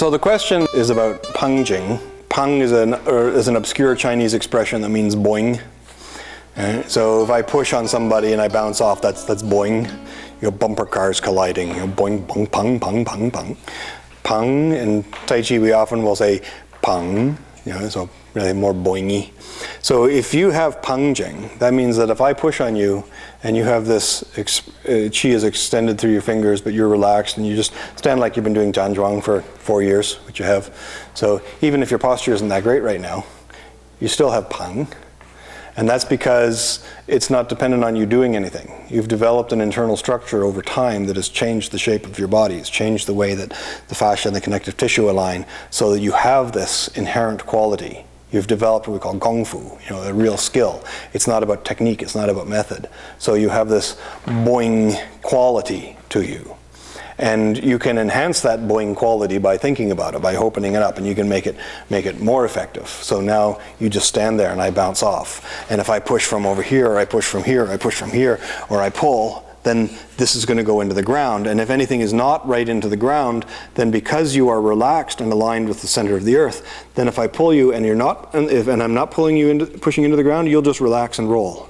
So the question is about Peng. Peng is an obscure Chinese expression that means boing. So if I push on somebody and I bounce off, that's boing. Bumper cars colliding. Boing, bong, peng, peng, peng, peng. Peng in Tai Chi we often will say peng. So really more boingy. So if you have Peng, that means that if I push on you and you have this chi is extended through your fingers, but you're relaxed and you just stand like you've been doing Jianzhuang for 4 years, which you have. So even if your posture isn't that great right now, you still have Peng. And that's because it's not dependent on you doing anything. You've developed an internal structure over time that has changed the shape of your body. It's changed the way that the fascia and the connective tissue align so that you have this inherent quality. You've developed what we call gong fu, a real skill. It's not about technique, it's not about method. So you have this boing quality to you. And you can enhance that boing quality by thinking about it, by opening it up, and you can make it more effective. So now you just stand there and I bounce off. And if I push from over here, or I push from here, or I push from here, or I pull, then this is going to go into the ground. And if anything is not right into the ground, then because you are relaxed and aligned with the center of the earth, then if I pull you and I'm not pulling you pushing into the ground, you'll just relax and roll.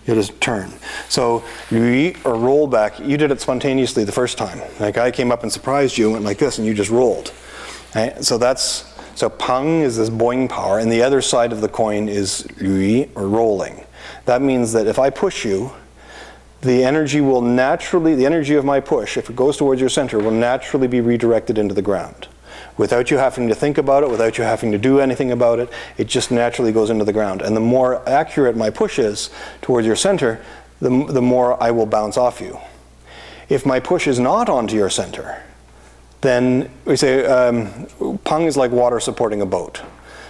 You'll just turn. So you or roll back. You did it spontaneously the first time. Like I came up and surprised you and went like this, and you just rolled. Right? So Peng is this boing power, and the other side of the coin is Lui, or rolling. That means that if I push you, the energy of my push, if it goes towards your center, will naturally be redirected into the ground. Without you having to think about it, without you having to do anything about it, it just naturally goes into the ground. And the more accurate my push is towards your center, the more I will bounce off you. If my push is not onto your center, then we say Peng is like water supporting a boat.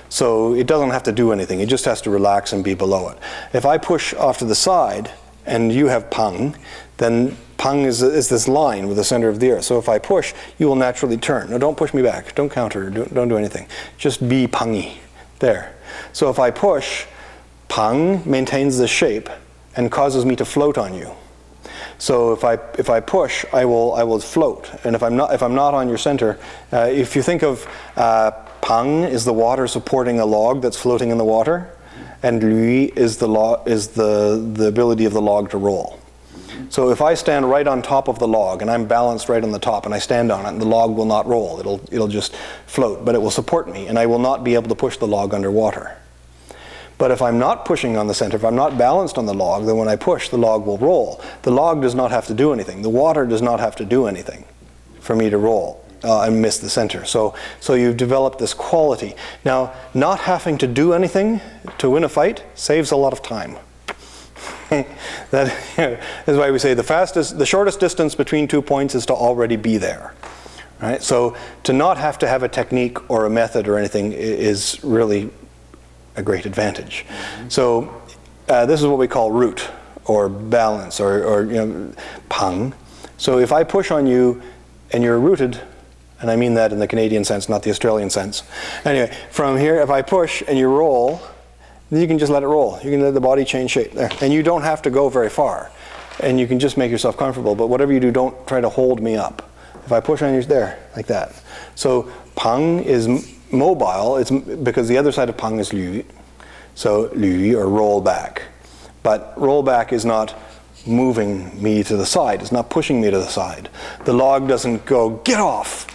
So it doesn't have to do anything, it just has to relax and be below it. If I push off to the side, and you have Peng, then Peng is this line with the center of the earth. So if I push, you will naturally turn. No, don't push me back. Don't counter. Don't do anything. Just be Pengy. There. So if I push, Peng maintains the shape and causes me to float on you. So if I push, I will float. And if I'm not on your center, if you think of Peng is the water supporting a log that's floating in the water, and Lui is the ability of the log to roll. So if I stand right on top of the log and I'm balanced right on the top and I stand on it, the log will not roll. It'll just float, but it will support me, and I will not be able to push the log underwater. But if I'm not pushing on the center, if I'm not balanced on the log, then when I push, the log will roll. The log does not have to do anything. The water does not have to do anything for me to roll and miss the center. So you've developed this quality. Now, not having to do anything to win a fight saves a lot of time. That is why we say the shortest distance between 2 points is to already be there. Right? So to not have to have a technique or a method or anything is really a great advantage. Mm-hmm. So this is what we call root or balance or Peng. So if I push on you and you're rooted, and I mean that in the Canadian sense, not the Australian sense. Anyway, from here, if I push and you roll, then you can just let it roll. You can let the body change shape there. And you don't have to go very far. And you can just make yourself comfortable. But whatever you do, don't try to hold me up. If I push on you, there, like that. So Peng is mobile. It's because the other side of Peng is Lui. So Lui, or roll back. But roll back is not moving me to the side. It's not pushing me to the side. The log doesn't go, get off!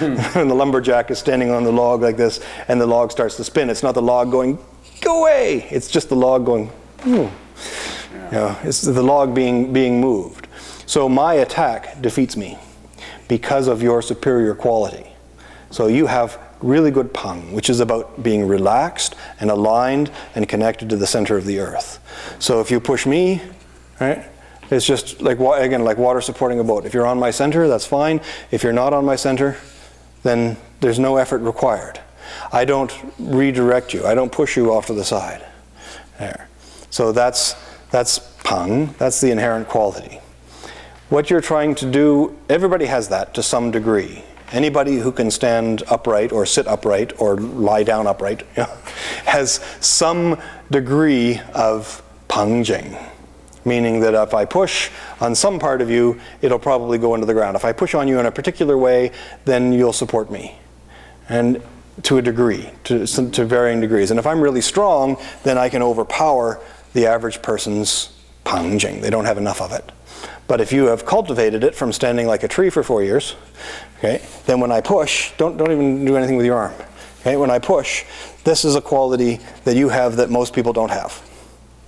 And the lumberjack is standing on the log like this, and the log starts to spin. It's not the log going, go away! It's just the log going, ooh. It's the log being moved. So my attack defeats me because of your superior quality. So you have really good Peng, which is about being relaxed and aligned and connected to the center of the earth. So if you push me, right? It's just like water supporting a boat. If you're on my center, that's fine. If you're not on my center, then there's no effort required. I don't redirect you. I don't push you off to the side. There. So that's Peng. That's the inherent quality. What you're trying to do, everybody has that to some degree. Anybody who can stand upright or sit upright or lie down upright has some degree of Peng. Meaning that if I push on some part of you, it'll probably go into the ground. If I push on you in a particular way, then you'll support me. and to a degree, to varying degrees. And if I'm really strong, then I can overpower the average person's Peng Jing. They don't have enough of it. But if you have cultivated it from standing like a tree for 4 years, okay, then when I push, don't even do anything with your arm. Okay, when I push, this is a quality that you have that most people don't have.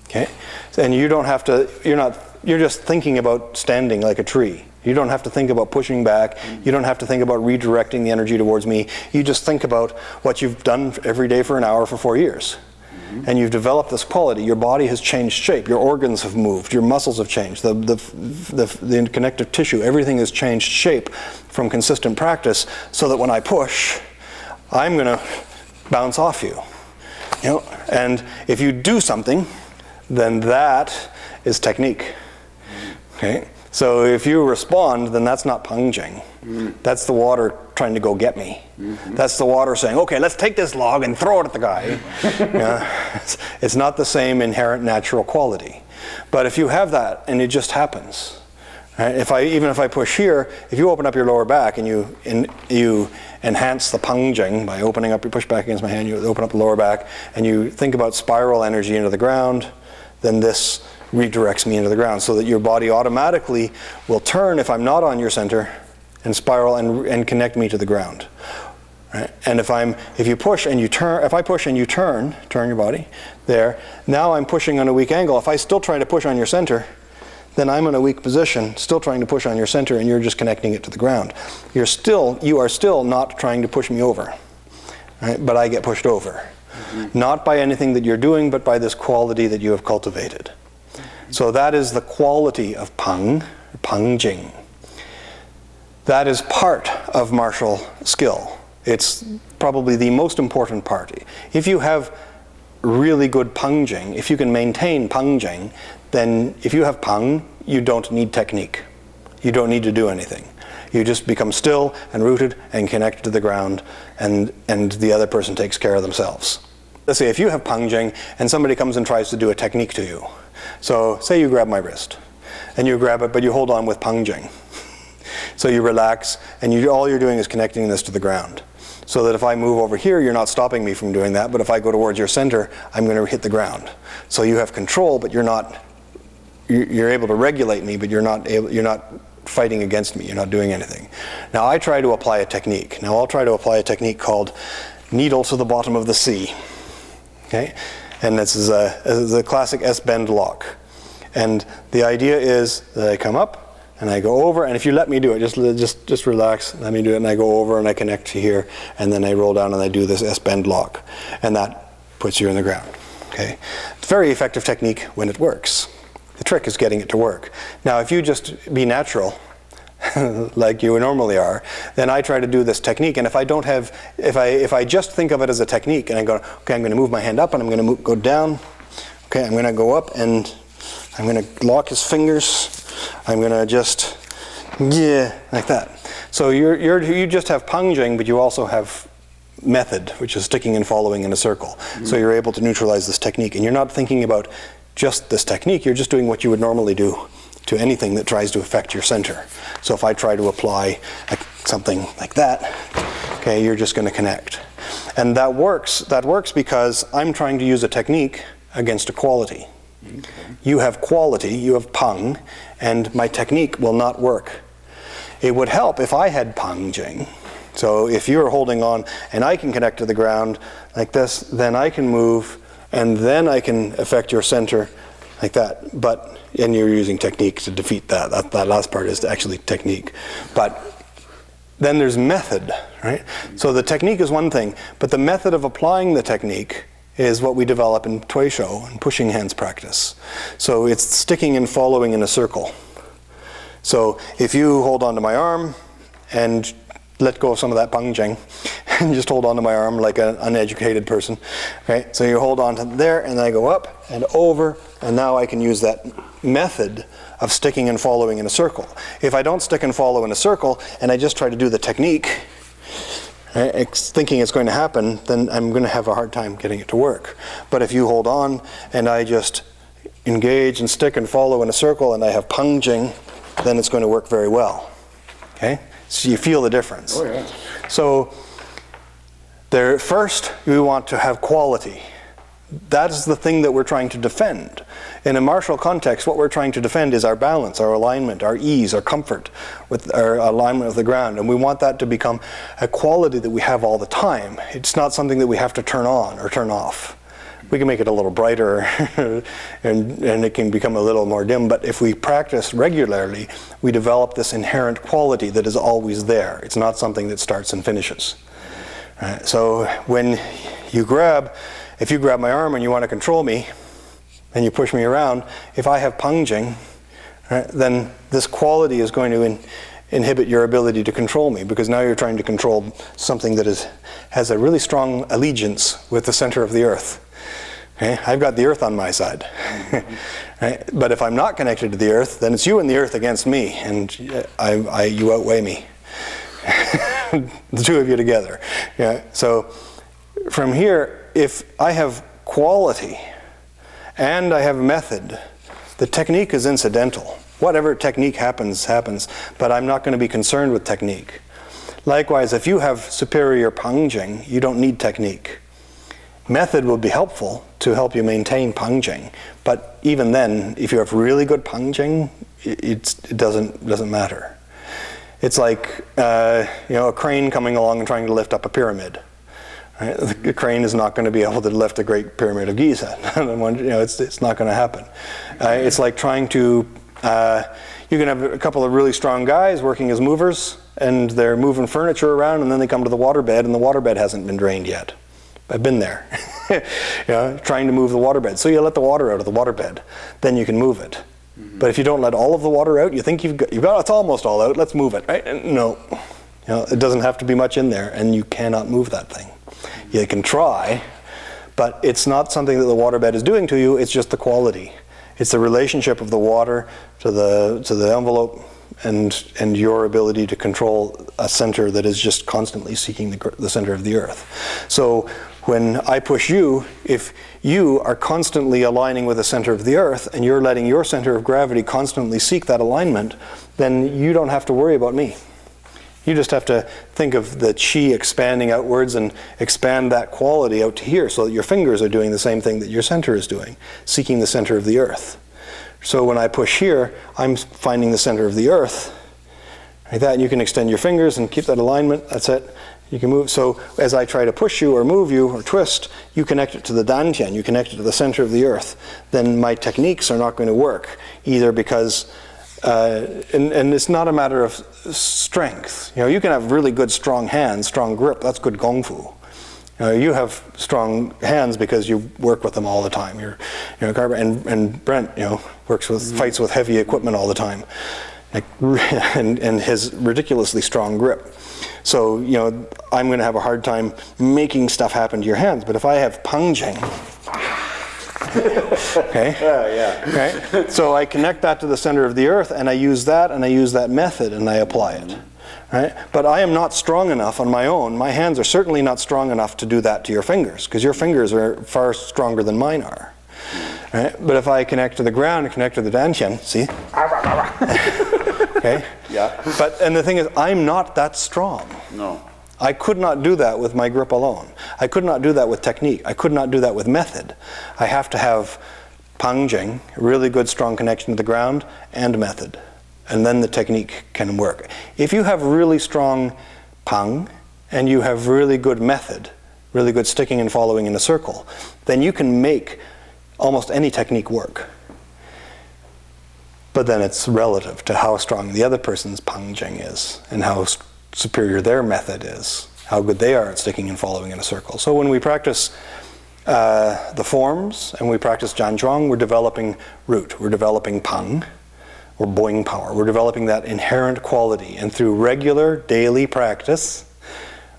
Okay, and you don't have to. You're just thinking about standing like a tree. You don't have to think about pushing back. You don't have to think about redirecting the energy towards me. You just think about what you've done every day for an hour for 4 years. And you've developed this quality. Your body has changed shape. Your organs have moved. Your muscles have changed. The connective tissue, everything has changed shape from consistent practice, so that when I push, I'm going to bounce off you. You know, and if you do something, then that is technique. Okay? So if you respond, then that's not Peng Jing. That's the water trying to go get me. That's the water saying, okay, let's take this log and throw it at the guy. It's not the same inherent natural quality. But if you have that, and it just happens, right? Even if I push here, if you open up your lower back and you enhance the Peng Jing by opening up, you push back against my hand, you open up the lower back, and you think about spiral energy into the ground, then this redirects me into the ground, so that your body automatically will turn if I'm not on your center, and spiral and connect me to the ground. Right? And if you push and you turn, if I push and you turn your body there, now I'm pushing on a weak angle. If I still try to push on your center, then I'm in a weak position, still trying to push on your center, and you're just connecting it to the ground. You are still not trying to push me over, right? But I get pushed over. Not by anything that you're doing, but by this quality that you have cultivated. So that is the quality of Peng Jing. That is part of martial skill. It's probably the most important part. If you have really good Peng Jing, if you can maintain Peng Jing, then if you have Peng, you don't need technique. You don't need to do anything. You just become still and rooted and connected to the ground, and the other person takes care of themselves. Let's say if you have Peng Jing and somebody comes and tries to do a technique to you. So say you grab my wrist, and you grab it, but you hold on with Peng Jing. So you relax, and all you're doing is connecting this to the ground. So that if I move over here, you're not stopping me from doing that, but if I go towards your center, I'm going to hit the ground. So you have control, but you're able to regulate me, but you're not fighting against me, you're not doing anything. Now I try to apply a technique. Now I'll try to apply a technique called needle to the bottom of the sea. Okay? And this is a classic S-bend lock. And the idea is that I come up, and I go over, and if you let me do it, just relax, let me do it, and I go over and I connect to here, and then I roll down and I do this S-bend lock, and that puts you in the ground. Okay? It's a very effective technique when it works. The trick is getting it to work. Now if you just be natural, like you normally are, then I try to do this technique, and if I just think of it as a technique, and I go, okay, I'm going to move my hand up, and I'm going to go down, okay, I'm going to go up, and I'm going to lock his fingers, I'm going to just, like that. So you just have Peng Jing, but you also have method, which is sticking and following in a circle. So you're able to neutralize this technique, and you're not thinking about just this technique, you're just doing what you would normally do to anything that tries to affect your center. So if I try to apply something like that, okay, you're just going to connect. And that works because I'm trying to use a technique against a quality. Okay. You have quality, you have Peng, and my technique will not work. It would help if I had Peng Jing. So if you're holding on and I can connect to the ground like this, then I can move, and then I can affect your center like that. And you're using technique to defeat that. That last part is actually technique. But then there's method, right? So the technique is one thing, but the method of applying the technique is what we develop in Tui Shou and pushing hands practice. So it's sticking and following in a circle. So if you hold onto my arm and let go of some of that Peng Jing, and just hold onto my arm like an uneducated person. Okay? So you hold on to there, and I go up and over, and now I can use that method of sticking and following in a circle. If I don't stick and follow in a circle, and I just try to do the technique, thinking it's going to happen, then I'm going to have a hard time getting it to work. But if you hold on, and I just engage and stick and follow in a circle, and I have Peng Jing, then it's going to work very well. Okay? So you feel the difference. Oh, yeah. So First, we want to have quality. That is the thing that we're trying to defend. In a martial context, what we're trying to defend is our balance, our alignment, our ease, our comfort with our alignment with the ground. And we want that to become a quality that we have all the time. It's not something that we have to turn on or turn off. We can make it a little brighter and it can become a little more dim, but if we practice regularly, we develop this inherent quality that is always there. It's not something that starts and finishes. So when if you grab my arm and you want to control me, and you push me around, if I have peng, then this quality is going to inhibit your ability to control me, because now you're trying to control something that has a really strong allegiance with the center of the earth. Okay? I've got the earth on my side. Right? But if I'm not connected to the earth, then it's you and the earth against me, and you outweigh me. The two of you together. Yeah. So from here, if I have quality and I have method, the technique is incidental. Whatever technique happens, but I'm not going to be concerned with technique. Likewise, if you have superior peng, you don't need technique. Method will be helpful to help you maintain peng, but even then, if you have really good peng, it doesn't matter. It's like a crane coming along and trying to lift up a pyramid. Right? The crane is not going to be able to lift the Great Pyramid of Giza. It's not going to happen. It's like trying to. You can have a couple of really strong guys working as movers, and they're moving furniture around, and then they come to the waterbed, and the waterbed hasn't been drained yet. I've been there, trying to move the waterbed. So you let the water out of the waterbed, then you can move it. Mm-hmm. But if you don't let all of the water out, you think you've got it's almost all out. Let's move it, right? And no, it doesn't have to be much in there, and you cannot move that thing. You can try, but it's not something that the waterbed is doing to you. It's just the quality. It's the relationship of the water to the envelope, and your ability to control a center that is just constantly seeking the center of the earth. So when I push you, if you are constantly aligning with the center of the earth, and you're letting your center of gravity constantly seek that alignment, then you don't have to worry about me. You just have to think of the chi expanding outwards and expand that quality out to here, so that your fingers are doing the same thing that your center is doing, seeking the center of the earth. So when I push here, I'm finding the center of the earth, like that, and you can extend your fingers and keep that alignment. That's it. You can move. So as I try to push you or move you or twist, you connect it to the dantian, you connect it to the center of the earth. Then my techniques are not going to work, either because and it's not a matter of strength. You can have really good strong hands, strong grip. That's good gong fu. You have strong hands because you work with them all the time. And Brent, fights with heavy equipment all the time, and his ridiculously strong grip. So I'm going to have a hard time making stuff happen to your hands. But if I have peng, okay. Right. So I connect that to the center of the earth, and I use that method, and I apply it. Right? But I am not strong enough on my own. My hands are certainly not strong enough to do that to your fingers, because your fingers are far stronger than mine are. Right? But if I connect to the ground and connect to the dantian, see? Okay. Yeah. And the thing is, I'm not that strong. No. I could not do that with my grip alone. I could not do that with technique. I could not do that with method. I have to have peng, really good strong connection to the ground, and method. And then the technique can work. If you have really strong peng and you have really good method, really good sticking and following in a circle, then you can make almost any technique work. But then it's relative to how strong the other person's peng is, and how superior their method is, how good they are at sticking and following in a circle. So when we practice the forms and we practice Jianzhuang, we're developing root, we're developing peng, or boing power. We're developing that inherent quality, and through regular daily practice,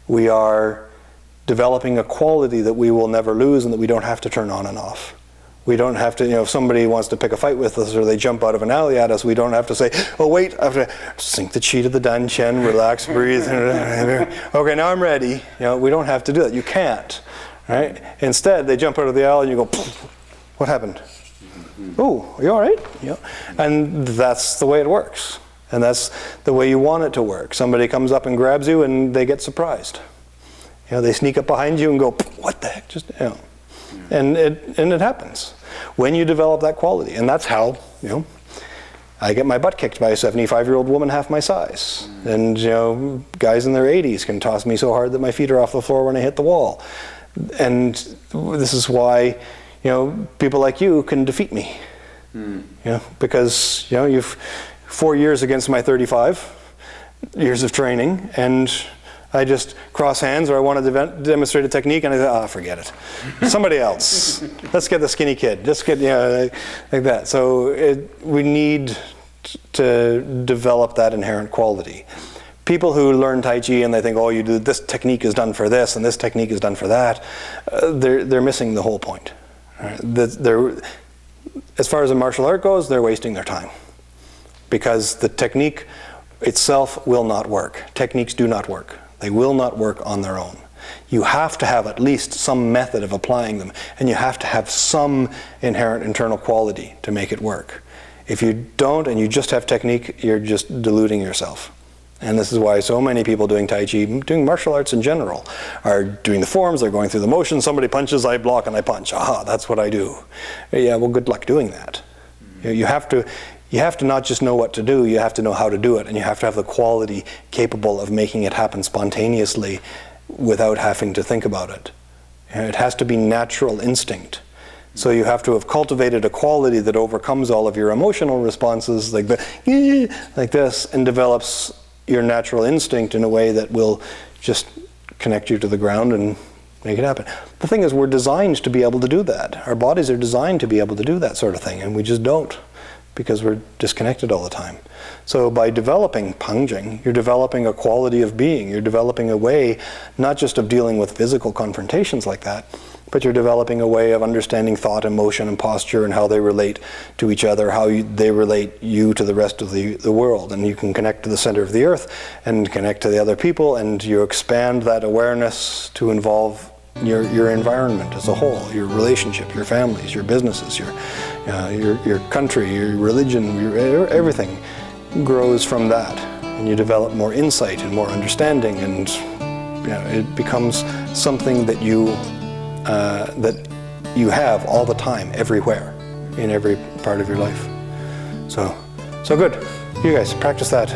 we are developing a quality that we will never lose and that we don't have to turn on and off. We don't have to, if somebody wants to pick a fight with us or they jump out of an alley at us, we don't have to say, oh wait, I have to sink the chi to the dantian, relax, breathe. Okay, now I'm ready. We don't have to do that. You can't. Right? Instead, they jump out of the alley and you go, what happened? Oh, are you all right? Yeah. And that's the way it works. And that's the way you want it to work. Somebody comes up and grabs you and they get surprised. They sneak up behind you and go, what the heck, just, and it happens when you develop that quality. And that's how, I get my butt kicked by a 75-year-old woman half my size. And, guys in their 80s can toss me so hard that my feet are off the floor when I hit the wall. And this is why, people like you can defeat me. Because, you've 4 years against my 35 years of training, and I just cross hands, or I want to demonstrate a technique, and I say, forget it. Somebody else. Let's get the skinny kid. Just get, like that. So we need to develop that inherent quality. People who learn Tai Chi and they think, you do this technique is done for this, and this technique is done for that, they're missing the whole point. Right? As far as a martial art goes, they're wasting their time. Because the technique itself will not work. Techniques do not work. They will not work on their own. You have to have at least some method of applying them, and you have to have some inherent internal quality to make it work. If you don't and you just have technique, you're just deluding yourself. And this is why so many people doing Tai Chi, doing martial arts in general, are doing the forms, they're going through the motions, somebody punches, I block and I punch. Aha, that's what I do. Yeah, well, good luck doing that. You have to not just know what to do, you have to know how to do it, and you have to have the quality capable of making it happen spontaneously without having to think about it. It has to be natural instinct. So you have to have cultivated a quality that overcomes all of your emotional responses, like this, and develops your natural instinct in a way that will just connect you to the ground and make it happen. The thing is, we're designed to be able to do that. Our bodies are designed to be able to do that sort of thing, and we just don't, because we're disconnected all the time. So by developing Peng, you're developing a quality of being. You're developing a way not just of dealing with physical confrontations like that, but you're developing a way of understanding thought, emotion, and posture, and how they relate to each other, how they relate you to the rest of the world. And you can connect to the center of the earth and connect to the other people, and you expand that awareness to involve your environment as a whole, your relationship, your families, your businesses, your country, your religion, everything grows from that. And you develop more insight and more understanding, and it becomes something that you have all the time, everywhere, in every part of your life. So good. You guys practice that.